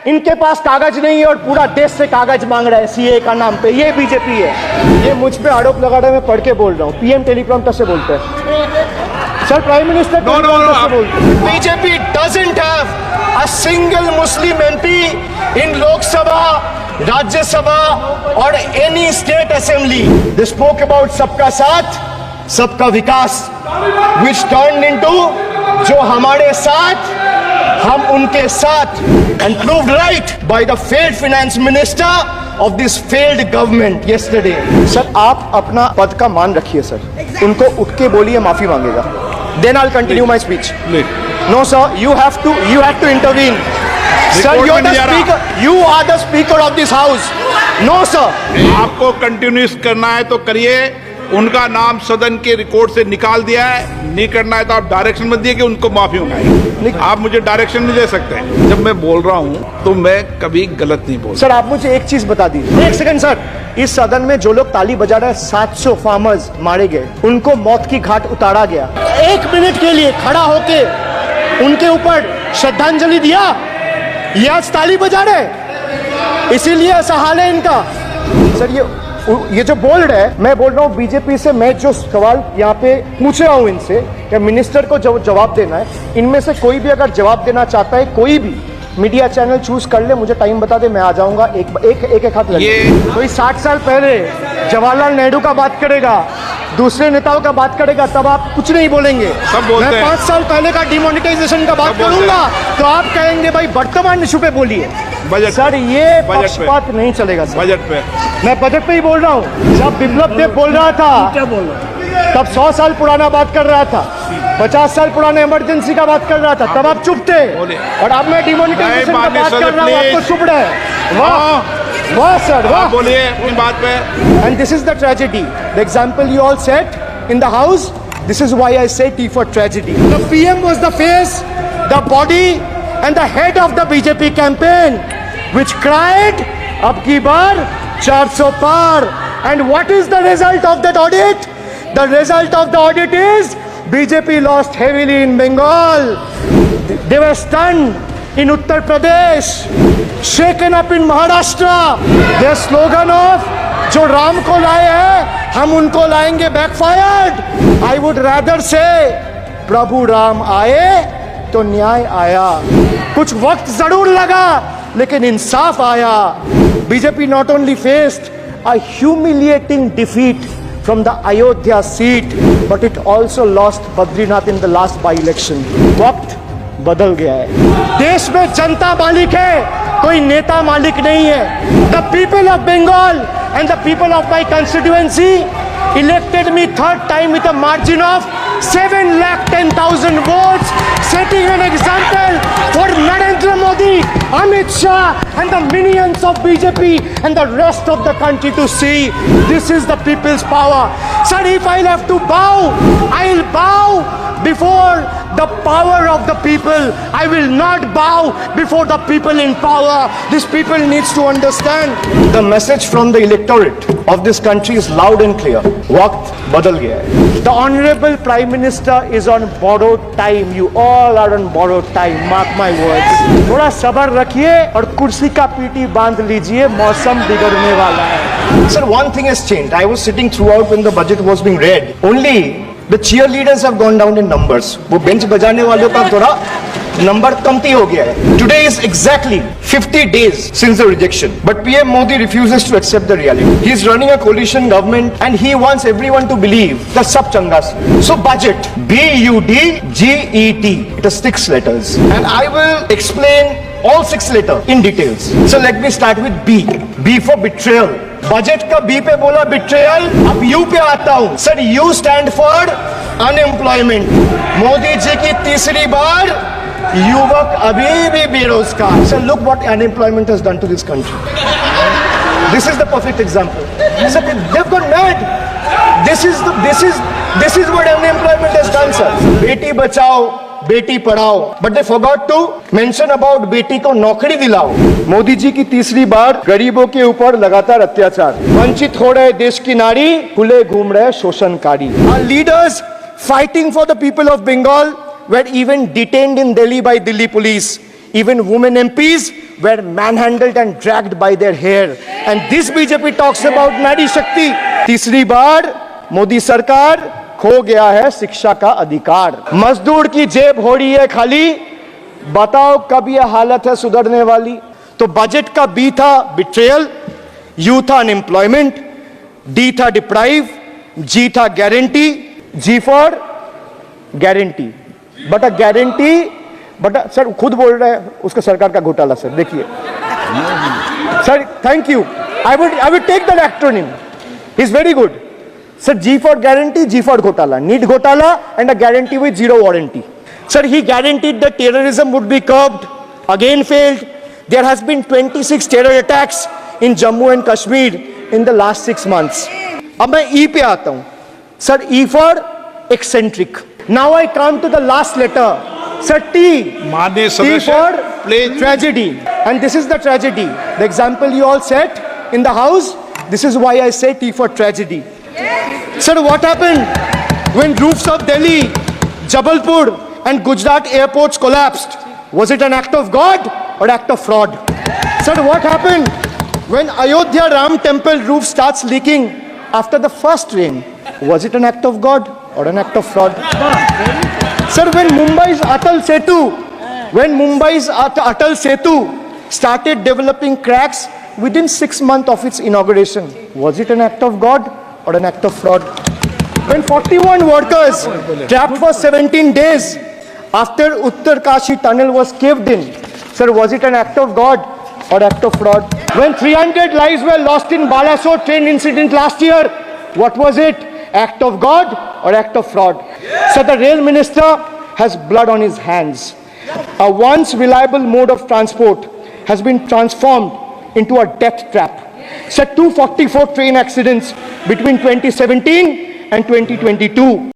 इनके पास कागज नहीं है और पूरा देश से कागज मांग रहा है सीए का नाम पे। ये बीजेपी है। ये मुझ पे आरोप लगा रहा है, मैं पढ़ के बोल रहा हूँ। पीएम टेलीप्रॉम्प्टर से बोलते हैं सर, प्राइम मिनिस्टर टेलीप्रॉम्प्टर से बोलते हैं। BJP doesn't have a single Muslim MP in Lok Sabha, Rajya Sabha और any state assembly. They spoke about सबका साथ सबका विकास, which turned into जो हमारे साथ हम उनके साथ, and proved right by the failed finance minister of this failed government yesterday. Sir आप अपना पद का मान रखिए सर, उनको उठ के बोलिए माफी मांगेगा, then I'll continue my speech. No sir, you have to intervene. Sir, you're the speaker. You are the speaker of this house. No sir. आपको कंटिन्यूस करना है तो करिए। उनका नाम सदन के रिकॉर्ड से निकाल दिया है। नहीं करना है तो आप डायरेक्शन मत दिए कि उनको माफी मंगाए। आप मुझे डायरेक्शन नहीं दे सकते। जब मैं बोल रहा हूँ तो मैं कभी गलत नहीं बोल। सर आप मुझे एक चीज बता दीजिए, एक सेकंड सर। इस सदन में जो लोग ताली बजा रहे हैं, 700 फार्मर्स मारे गए, उनको मौत की घाट उतारा गया। 1 मिनट के लिए खड़ा होके उनके ऊपर श्रद्धांजलि दिया, ये आज ताली बजा रहे, इसीलिए ऐसा हाल है इनका। सर ये जो बोल रहे हैं, मैं बोल रहा हूँ बीजेपी से, मैं जो सवाल यहाँ पे पूछ रहा हूँ इनसे, कि मिनिस्टर को जवाब देना है, इनमें से कोई भी अगर जवाब देना चाहता है, कोई भी मीडिया चैनल चूज कर ले, मुझे टाइम बता दे, मैं आ जाऊंगा। एक हाथ लगे। कोई 60 साल पहले जवाहरलाल नेहरू का बात करेगा, दूसरे नेताओं का बात करेगा, तब आप कुछ नहीं बोलेंगे। मैं 5 साल पहले का डिमोनेटाइजेशन का बात करूंगा तो आप कहेंगे भाई वर्तमान इशू पे बोलिए। सर ये पक्षपात नहीं चलेगा सर। बजट पे मैं बजट पे ही बोल रहा हूँ। जब बिप्लब देव बोल रहा था, क्या बोल रहा, तब 100 साल पुराना बात कर रहा था, 50 साल पुराने इमरजेंसी का बात कर रहा था, तब आप चुप थे। और अब मैं डिमोनेटाइजेशन का बात कर रहा हूँ, आपको चुप रहे। वाह वाह सर वाह, बोलिए अपनी बात पे। And this is the tragedy, the example you all set in the house, this is why I से T for tragedy. The PM was the face, the body and the head of the BJP campaign, which cried, अब की बार 400 पार. And what is the result of that audit? The result of the audit is BJP lost heavily in Bengal. They were stunned in Uttar Pradesh, shaken up in Maharashtra. Their slogan of जो राम को लाए हैं हम उनको लाएंगे backfired. I would rather say प्रभु राम आए तो न्याय आया। कुछ वक्त जरूर लगा लेकिन इंसाफ आया। BJP not only faced a humiliating defeat from the Ayodhya seat, but it also lost Badrinath in the last by-election. वक्त बदल गया है। देश में जनता मालिक है, कोई नेता मालिक नहीं है। The people of Bengal and the people of my constituency elected me 3rd time with a margin of 7,10,000 votes, setting an example for Narendra Modi, Amit Shah and the minions of BJP and the rest of the country to see. This is the people's power. Sir, if I'll have to bow, I'll bow before the power of the people. I will not bow before the people in power. These people needs to understand. The message from the electorate of this country is loud and clear. वक्त बदल गया है. The Honorable Prime Minister is on borrowed time. You all are on borrowed time. Mark my words. थोड़ा सब्र रखिए और कुर्सी का पीटी बांध लीजिए, मौसम बिगड़ने वाला है. Sir, one thing has changed. I was sitting throughout when the budget was being read. Only the cheerleaders have gone down in numbers. वो बेंच बजाने वालों का थोड़ा नंबर कमती हो गया है. Today is exactly 50 days since the rejection, but PM Modi refuses to accept the reality. He is running a coalition government and he wants everyone to believe that sab changa se. So budget, BUDGET, it has 6 letters, and I will explain all 6 letters in details. So let me start with B. B for betrayal. Budget का B पे बोला betrayal, अब U पे आता हूं. Sir you stand for unemployment. Modi ji की तीसरी बार युवक अभी भी बेरोजगार. Sir look what unemployment has done to this country. This is the perfect example. Sir they have gone mad. This is what unemployment has done sir. बेटी बचाओ बेटी पढ़ाओ, but they forgot to mention about बेटी को नौकरी दिलाओ. मोदी जी की तीसरी बार गरीबों के ऊपर लगातार अत्याचार. वंचित हो रहे देश की नारी, खुले घूम रहे शोषणकारी. Our leaders fighting for the people of Bengal were even detained in Delhi by Delhi police. Even women MPs were manhandled and dragged by their hair. And this BJP talks about Nari Shakti. तीसरी बार मोदी सरकार खो गया है शिक्षा का अधिकार. मजदूर की जेब हो रही है खाली. बताओ कब ये हालत है सुधरने वाली. तो बजट का बी था बिट्रेयल, यू था अनएम्प्लॉयमेंट, डी था डिप्राइव, जी था guarantee, G for guarantee. But a guarantee, but sir खुद बोल रहे हैं उसका सरकार का घोटाला. सर देखिए sir, thank you. I would take that acronym. Is very good. Sir, G for guarantee, G for Ghotala. Need Ghotala and a guarantee with zero warranty. Sir, he guaranteed that terrorism would be curbed. Again failed. There has been 26 terror attacks in Jammu and Kashmir in the last 6 months. अब मैं E पे आता हूँ. Sir, E for eccentric. Now I come to the last letter. Sir, T. माननीय T सदस्य, for please. tragedy. And this is the tragedy. The example you all set in the house. This is why I say T for tragedy. Sir, what happened when roofs of Delhi, Jabalpur and Gujarat airports collapsed? Was it an act of God or act of fraud? Sir, what happened when Ayodhya Ram temple roof starts leaking after the first rain? Was it an act of God or an act of fraud? Sir, when Mumbai's Atal Setu started developing cracks within 6 months of its inauguration, was it an act of God or an act of fraud? When 41 workers trapped for 17 days after Uttarkashi tunnel was caved in, sir, was it an act of God or act of fraud? When 300 lives were lost in Balasore train incident last year, what was it? Act of God or act of fraud? So the rail minister has blood on his hands. A once reliable mode of transport has been transformed into a death trap. So 244 train accidents between 2017 and 2022.